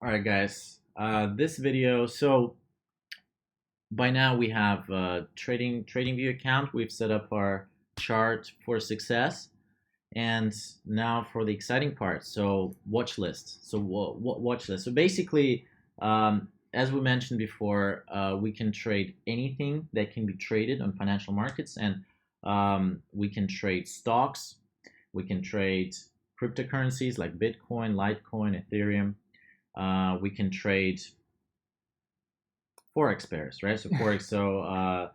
All right, guys. This video. So by now we have a TradingView account. We've set up our chart for success, and now for the exciting part. So watch list. So watch list. So basically, as we mentioned before, we can trade anything that can be traded on financial markets, and we can trade stocks. We can trade cryptocurrencies like Bitcoin, Litecoin, Ethereum. We can trade forex pairs, right? So forex,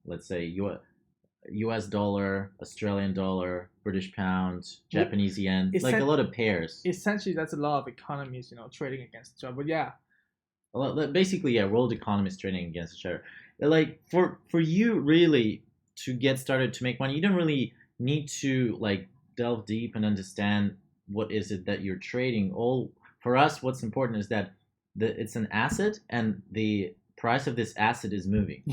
let's say U.S. dollar, Australian dollar, British pound, Japanese yen, like a lot of pairs. Essentially, that's a lot of economies, trading against each other. But yeah, basically, yeah, world economies trading against each other. Like for you really to get started to make money, you don't really need to like delve deep and understand what is it that you're trading. All for us, what's important is that it's an asset and the price of this asset is moving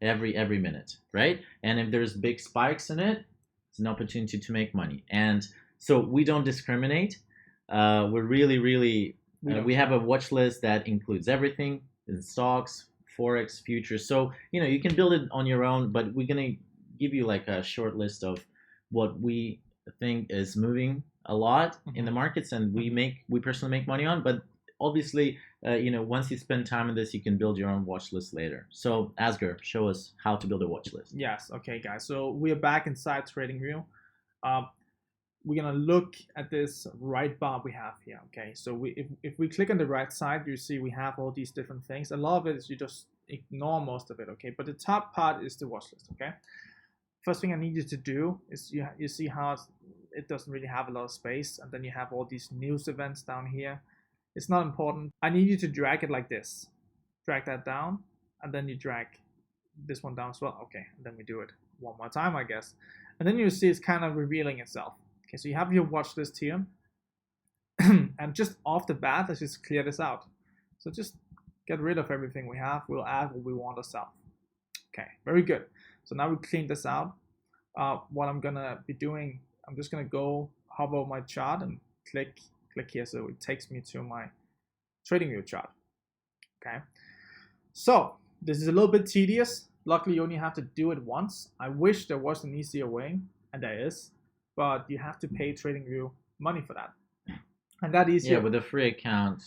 every minute, right? And if there's big spikes in it, it's an opportunity to make money. And so we don't discriminate. We're really we have a watch list that includes everything in stocks, forex, futures. So you can build it on your own, but we're gonna give you like a short list of what we think is moving a lot in the markets, and we personally make money on. But obviously, once you spend time on this, you can build your own watch list later. So Asger, show us how to build a watch list. Yes. Okay, guys. So we are back inside TradingView. We're gonna look at this right bar we have here. Okay, so if we click on the right side, you see we have all these different things. A lot of it is you just ignore most of it. Okay, but the top part is the watch list. Okay, first thing I need you to do is you see how it doesn't really have a lot of space, and then you have all these news events down here. It's not important. I need you to drag it like this. Drag that down, and then you drag this one down as well. Okay, and then we do it one more time, I guess. And then you see it's kind of revealing itself. Okay, so you have your watch list here. And just off the bat, let's just clear this out. So just get rid of everything we have. We'll add what we want to sell. Okay, very good. So now we clean this out. What I'm gonna be doing, I'm just gonna go hover my chart and click here, so it takes me to my TradingView chart. Okay, so this is a little bit tedious. Luckily, you only have to do it once. I wish there was an easier way, and there is, but you have to pay TradingView money for that. And that easier. Yeah, with a free account,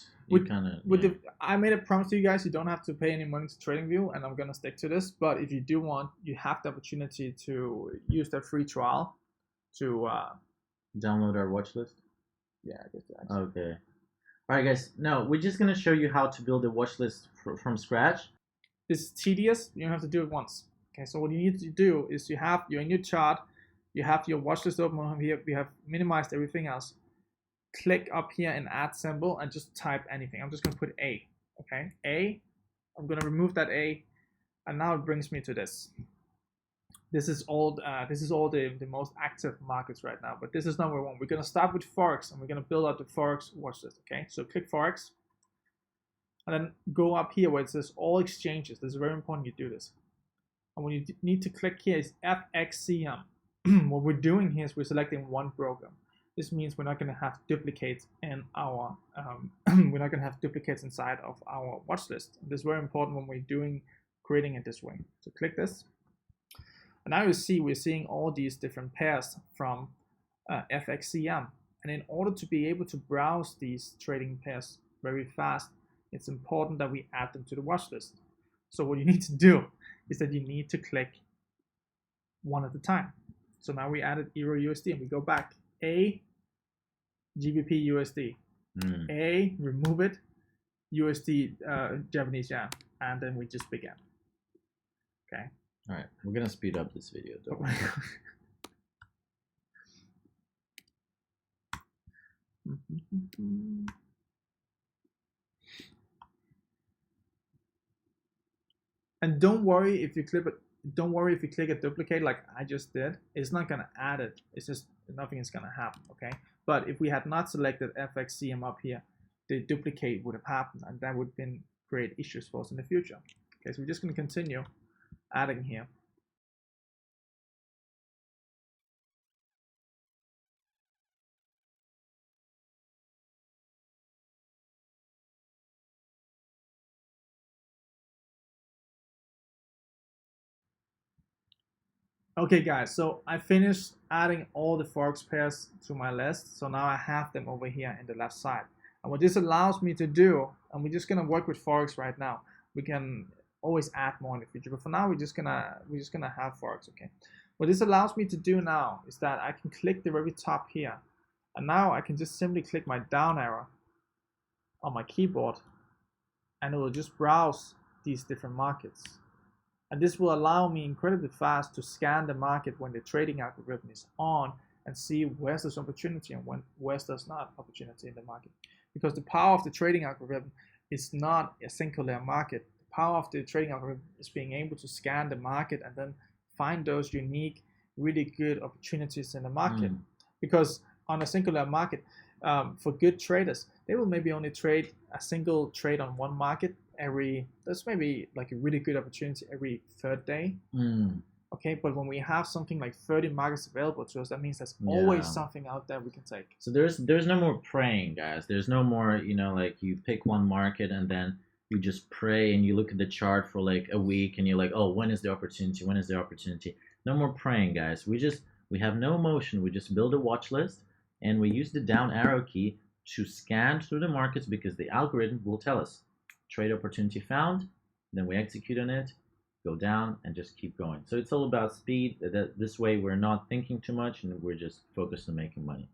I made a promise to you guys, you don't have to pay any money to TradingView, and I'm gonna stick to this. But if you do want, you have the opportunity to use the free trial to download our watch list. Yeah, I guess that. Okay. All right, guys. Now we're just gonna show you how to build a watch list from scratch. It's tedious. You don't have to do it once. Okay. So what you need to do is you're in your chart. You have your watch list open here. We have minimized everything else. Click up here and add symbol and just type anything. I'm just gonna put A. Okay. A. I'm gonna remove that A, and now it brings me to this. This is all the most active markets right now, but this is number one. We're gonna start with Forex, and we're gonna build out the Forex watch list. Okay, so click Forex, and then go up here where it says all exchanges. This is very important you do this. And what you need to click here is FXCM. What we're doing here is we're selecting one broker. This means we're not gonna have duplicates in our we're not gonna have duplicates inside of our watch list. And this is very important when we're creating it this way. So click this. And now you see we're seeing all these different pairs from FXCM. And in order to be able to browse these trading pairs very fast, it's important that we add them to the watch list. So what you need to do is that you need to click one at a time. So now we added Euro USD, and we go back. A, GBP USD. A, remove it, USD Japanese yen. And then we just begin. Okay. All right, we're gonna speed up this video. Don't worry. And don't worry if you click a duplicate like I just did. It's not gonna add it. It's just nothing is gonna happen. Okay. But if we had not selected FXCM up here, the duplicate would have happened, and that would create issues for us in the future. Okay. So we're just gonna continue adding here. Okay, guys, so I finished adding all the forex pairs to my list. So now I have them over here in the left side. And what this allows me to do, and we're just gonna work with forex right now. We can always add more in the future, but for now we're just gonna have forex. Okay. What this allows me to do now is that I can click the very top here, and now I can just simply click my down arrow on my keyboard, and it will just browse these different markets. And this will allow me incredibly fast to scan the market when the trading algorithm is on and see where's there's opportunity and where's there's not opportunity in the market. Because the power of the trading algorithm is not a singular market. The power of the trading algorithm is being able to scan the market and then find those unique, really good opportunities in the market. Because on a singular market, for good traders, they will maybe only trade a single trade on one market that's maybe like a really good opportunity every third day. Okay, but when we have something like 30 markets available to us, that means there's always something out there we can take. So there's no more praying, guys. There's no more, like you pick one market and then you just pray and you look at the chart for like a week and you're like, oh, when is the opportunity? When is the opportunity? No more praying, guys. We have no emotion. We just build a watch list and we use the down arrow key to scan through the markets because the algorithm will tell us trade opportunity found, then we execute on it, go down, and just keep going. So it's all about speed. This way we're not thinking too much and we're just focused on making money.